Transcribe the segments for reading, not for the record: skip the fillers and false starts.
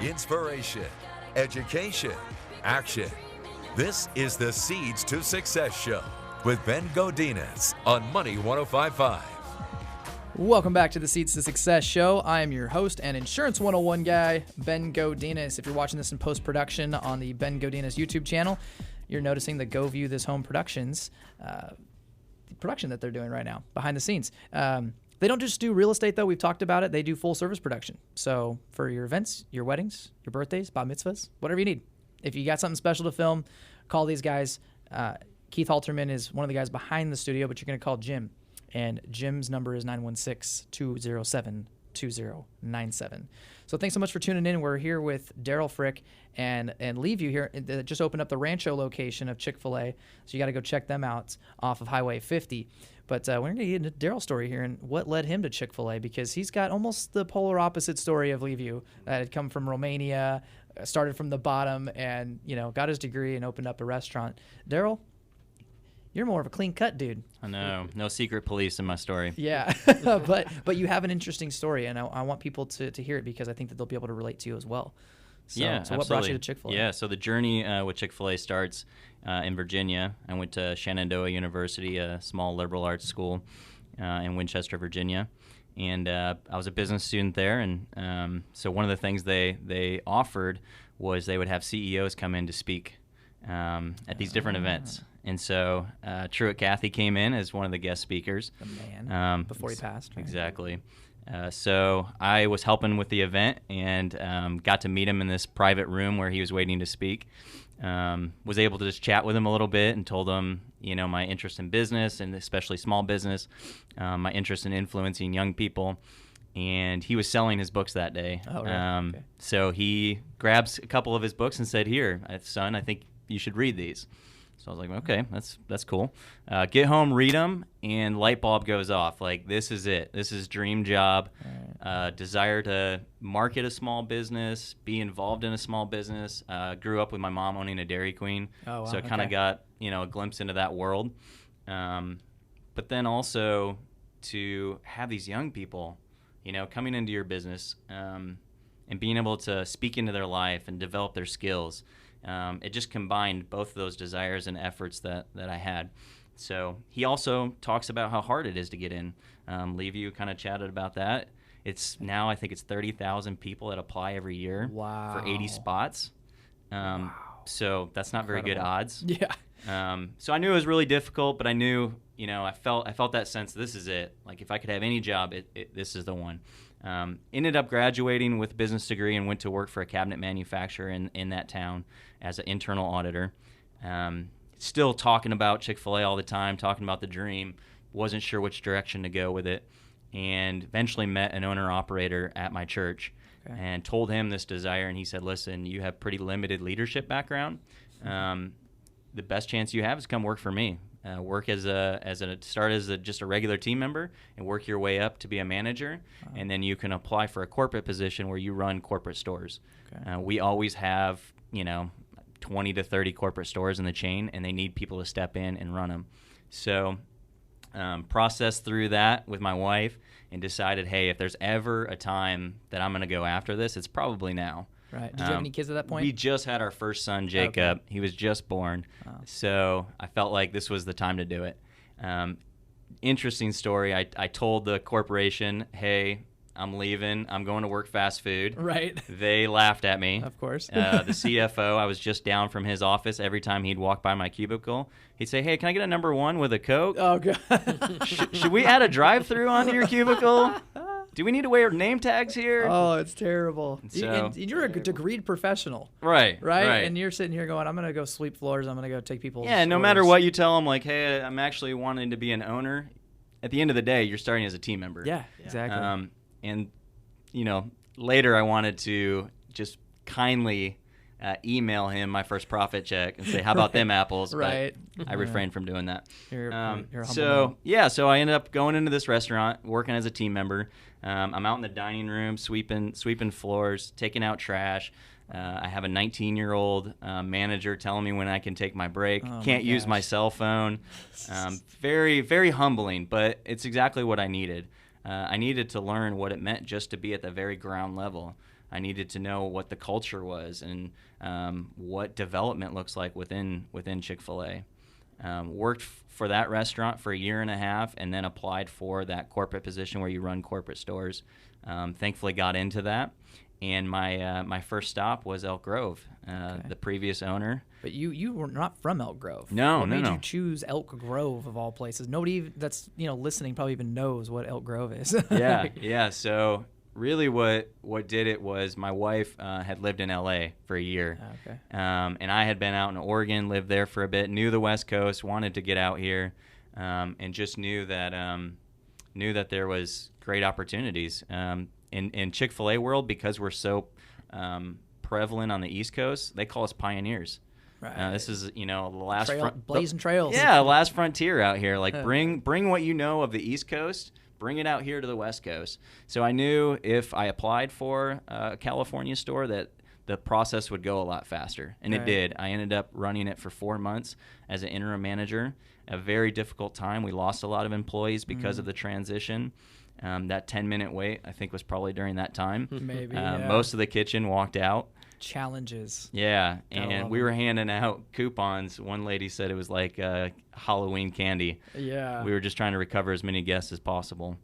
Inspiration, education, action. This is the Seeds to Success Show with Ben Godinez on Money 105.5. Welcome back to the Seeds to Success Show. I am your host and Insurance 101 guy, Ben Godinez. If you're watching this in post-production on the Ben Godinez YouTube channel, you're noticing the Go View This Home Productions, the production that they're doing right now, behind the scenes. They don't just do real estate, though. We've talked about it. They do full-service production. So for your events, your weddings, your birthdays, bat mitzvahs, whatever you need. If you got something special to film, call these guys. Keith Halterman is one of the guys behind the studio, but you're going to call Jim. And Jim's number is 916-207-2097. So thanks so much for tuning in. We're here with Daryl Frick and Leaveview here. They just opened up the Rancho location of Chick-fil-A, so you got to go check them out off of Highway 50. But we're going to get into Daryl's story here and what led him to Chick-fil-A, because he's got almost the polar opposite story of Leaveview. That had come from Romania, started from the bottom, and got his degree and opened up a restaurant. Daryl, you're more of a clean-cut dude. I know. No secret police in my story. Yeah, but you have an interesting story, and I want people to hear it because I think that they'll be able to relate to you as well. So Absolutely. What brought you to Chick-fil-A? Yeah, so the journey with Chick-fil-A starts in Virginia. I went to Shenandoah University, a small liberal arts school in Winchester, Virginia. And I was a business student there, and so one of the things they offered was they would have CEOs come in to speak at these different events. And so Truett Cathy came in as one of the guest speakers. The man, before he passed. Right? Exactly. So I was helping with the event and got to meet him in this private room where he was waiting to speak. Was able to just chat with him a little bit and told him, my interest in business and especially small business, my interest in influencing young people. And he was selling his books that day. Oh, right. Okay. So he grabs a couple of his books and said, "Here, son, I think you should read these." So I was like, okay, that's cool. Get home, read them, and light bulb goes off. Like, this is it. This is dream job. Right. Desire to market a small business, be involved in a small business. Grew up with my mom owning a Dairy Queen. Oh, wow. So I kind of got, a glimpse into that world. But then also to have these young people, coming into your business and being able to speak into their life and develop their skills. It just combined both of those desires and efforts that I had. So he also talks about how hard it is to get in. Leaveview kind of chatted about that. It's now, I think it's 30,000 people that apply every year. Wow. For 80 spots. Wow. So that's not very good odds. Yeah. So I knew it was really difficult, but I knew, I felt that sense, this is it. Like, if I could have any job, this is the one. Ended up graduating with a business degree and went to work for a cabinet manufacturer in that town as an internal auditor. Still talking about Chick-fil-A all the time, talking about the dream. Wasn't sure which direction to go with it. And eventually met an owner-operator at my church and told him this desire. And he said, listen, you have pretty limited leadership background. The best chance you have is come work for me. Work just a regular team member and work your way up to be a manager, and then you can apply for a corporate position where you run corporate stores. Okay. We always have 20 to 30 corporate stores in the chain, and they need people to step in and run them. So processed through that with my wife and decided, hey, if there's ever a time that I'm going to go after this, it's probably now. Right. Did you have any kids at that point? We just had our first son, Jacob. Okay. He was just born. Oh. So I felt like this was the time to do it. Interesting story. I told the corporation, hey, I'm leaving. I'm going to work fast food. Right. They laughed at me. Of course. The CFO, I was just down from his office. Every time he'd walk by my cubicle, he'd say, hey, can I get a number 1 with a Coke? Oh, God. Should we add a drive-through onto your cubicle? Do we need to wear name tags here? Oh, it's terrible. So, you're a degreed professional. Right. And you're sitting here going, I'm going to go sweep floors. I'm going to go take people's Yeah, no orders. matter what you tell them, like, hey, I'm actually wanting to be an owner. At the end of the day, you're starting as a team member. Yeah, exactly. And, later I wanted to just kindly email him my first profit check and say, how about them apples? Right. But I refrained from doing that. You're a so I ended up going into this restaurant, working as a team member. I'm out in the dining room, sweeping floors, taking out trash. I have a 19-year-old manager telling me when I can take my break. Can't use my cell phone. Very, very humbling, but it's exactly what I needed. I needed to learn what it meant just to be at the very ground level. I needed to know what the culture was and what development looks like within Chick-fil-A. Worked for that restaurant for a year and a half, and then applied for that corporate position where you run corporate stores. Thankfully got into that, and my first stop was Elk Grove. The previous owner. But you were not from Elk Grove. What made you choose Elk Grove of all places? Nobody that's listening probably even knows what Elk Grove is. Yeah. So really, what did it was my wife had lived in L.A. for a year, and I had been out in Oregon, lived there for a bit, knew the West Coast, wanted to get out here, and just knew that there was great opportunities in Chick-fil-A world, because we're so prevalent on the East Coast. They call us pioneers. Right. This is the last blazing trails. Yeah, last frontier out here. Like bring what you know of the East Coast, bring it out here to the West Coast. So I knew if I applied for a California store that the process would go a lot faster, and it did. I ended up running it for 4 months as an interim manager. A very difficult time. We lost a lot of employees because of the transition. That 10-minute wait, I think, was probably during that time. Maybe. Most of the kitchen walked out. Challenges. Yeah, and we were handing out coupons. One lady said it was like Halloween candy. Yeah. We were just trying to recover as many guests as possible.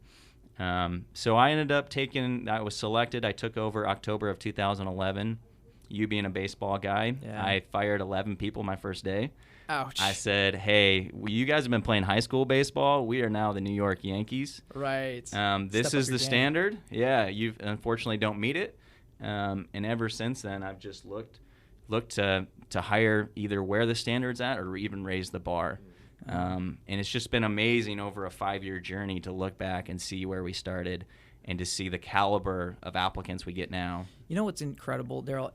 So I ended up I was selected. I took over October of 2011. You being a baseball guy, I fired 11 people my first day. Ouch. I said, hey, you guys have been playing high school baseball. We are now the New York Yankees. Right. This is the standard. Yeah, you unfortunately don't meet it. And ever since then, I've just looked to hire either where the standard's at or even raise the bar. And it's just been amazing over a 5-year journey to look back and see where we started and to see the caliber of applicants we get now. You know what's incredible, Daryl?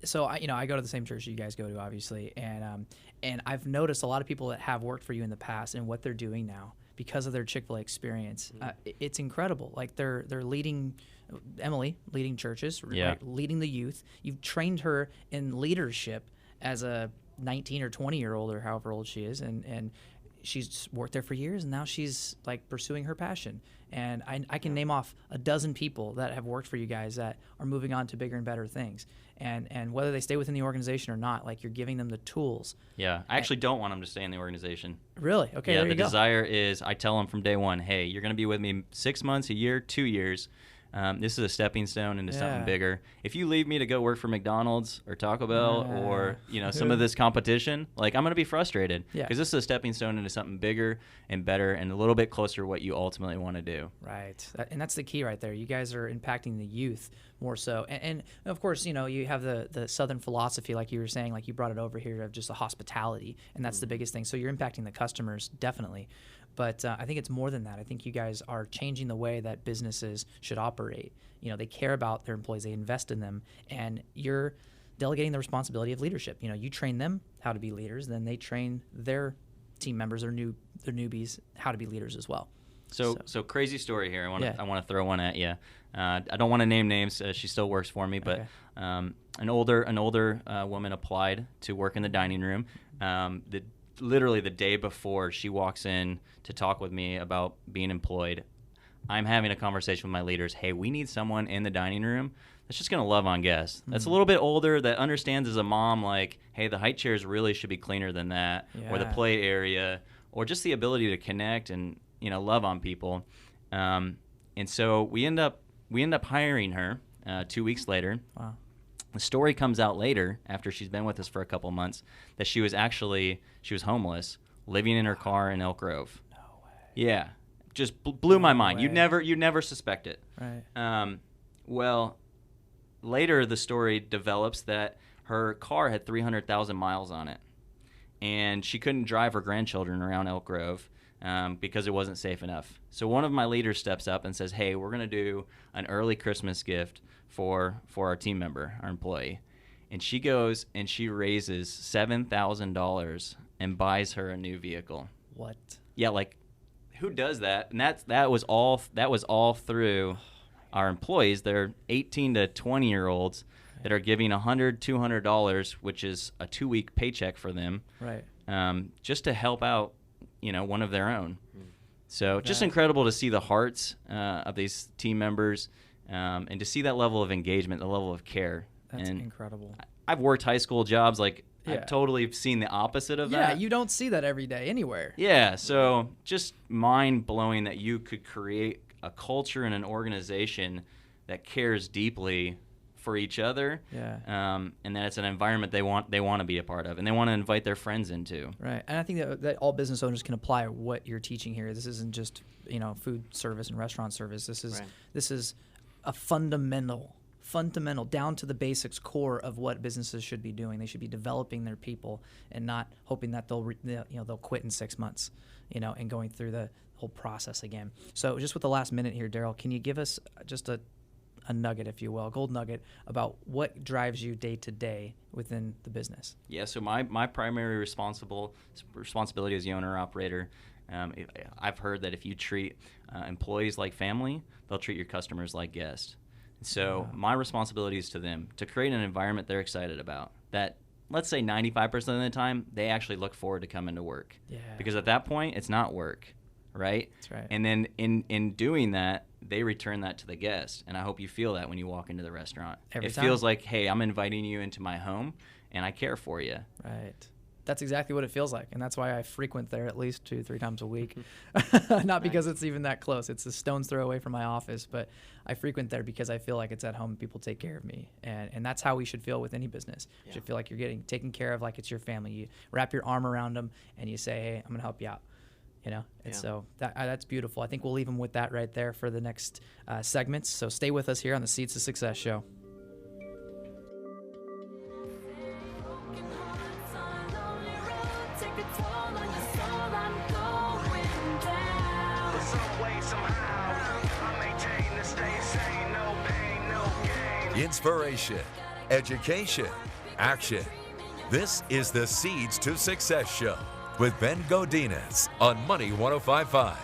So I go to the same church you guys go to, obviously, and I've noticed a lot of people that have worked for you in the past and what they're doing now because of their Chick-fil-A experience. It's incredible. Like they're leading Emily, leading churches, right, leading the youth. You've trained her in leadership as a 19 or 20-year-old or however old she is, and she's worked there for years, and now she's like pursuing her passion. And I can name off a dozen people that have worked for you guys that are moving on to bigger and better things. And whether they stay within the organization or not, like you're giving them the tools. Yeah, I actually don't want them to stay in the organization. Really? Okay, yeah, there you go. The desire is I tell them from day one, hey, you're going to be with me 6 months, a year, 2 years. This is a stepping stone into something bigger. If you leave me to go work for McDonald's or Taco Bell or some of this competition, like I'm going to be frustrated because this is a stepping stone into something bigger and better and a little bit closer to what you ultimately want to do. Right, and that's the key right there. You guys are impacting the youth more so, and of course, you have the Southern philosophy, like you were saying, like you brought it over here of just the hospitality, and that's the biggest thing. So you're impacting the customers definitely. But I think it's more than that. I think you guys are changing the way that businesses should operate. They care about their employees. They invest in them. And you're delegating the responsibility of leadership. You train them how to be leaders. Then they train their team members or their newbies how to be leaders as well. So crazy story here. I want to throw one at you. I don't want to name names. She still works for me. But an older woman applied to work in the dining room. Literally the day before she walks in to talk with me about being employed, I'm having a conversation with my leaders. Hey, we need someone in the dining room that's just going to love on guests. That's a little bit older, that understands as a mom, like, hey, the high chairs really should be cleaner than that, or the play area, or just the ability to connect and love on people. And so we end up hiring her 2 weeks later. Wow. The story comes out later, after she's been with us for a couple months, that she was homeless, living in her car in Elk Grove. No way. Yeah, just blew my mind. You'd never suspect it. Right. Well, later the story develops that her car had 300,000 miles on it, and she couldn't drive her grandchildren around Elk Grove because it wasn't safe enough. So one of my leaders steps up and says, hey, we're going to do an early Christmas gift for our team member, our employee. And she goes and she raises $7,000 and buys her a new vehicle. What? Yeah, like who does that? And that was all through our employees. They're 18 to 20-year-olds that are giving $100, $200, which is a 2-week paycheck for them. Right. Just to help out, one of their own. So just incredible to see the hearts of these team members and to see that level of engagement, the level of care. That's and incredible. I've worked high school jobs. Like, Yeah. I've totally seen the opposite of that. Yeah, you don't see that every day anywhere. Yeah, so just mind-blowing that you could create a culture and an organization that cares deeply for each other, and that it's an environment they want to be a part of, and they want to invite their friends into. Right, and I think that all business owners can apply what you're teaching here. This isn't just food service and restaurant service. This is a fundamental down to the basics core of what businesses should be doing. They should be developing their people and not hoping that they'll quit in 6 months, and going through the whole process again. So just with the last minute here, Daryl, can you give us just a nugget, if you will, a gold nugget about what drives you day to day within the business? Yeah, so my primary responsibility as the owner-operator, I've heard that if you treat employees like family, they'll treat your customers like guests. So my responsibility is to them, to create an environment they're excited about, that let's say 95% of the time, they actually look forward to coming to work. Yeah. Because at that point, it's not work, right? That's right. And then in doing that, they return that to the guest. And I hope you feel that when you walk into the restaurant. Every time. It feels like, hey, I'm inviting you into my home, and I care for you. Right. That's exactly what it feels like, and that's why I frequent there at least 2-3 times a week. Not because it's even that close. It's a stone's throw away from my office, but I frequent there because I feel like it's at home. People take care of me, and that's how we should feel with any business. You should feel like you're getting taken care of, like it's your family. You wrap your arm around them, and you say, hey, I'm going to help you out. And so that's beautiful. I think we'll leave them with that right there for the next segments. So stay with us here on the Seeds to Success show. Inspiration, education, action. This is the Seeds to Success show with Ben Godinez on Money 105.5.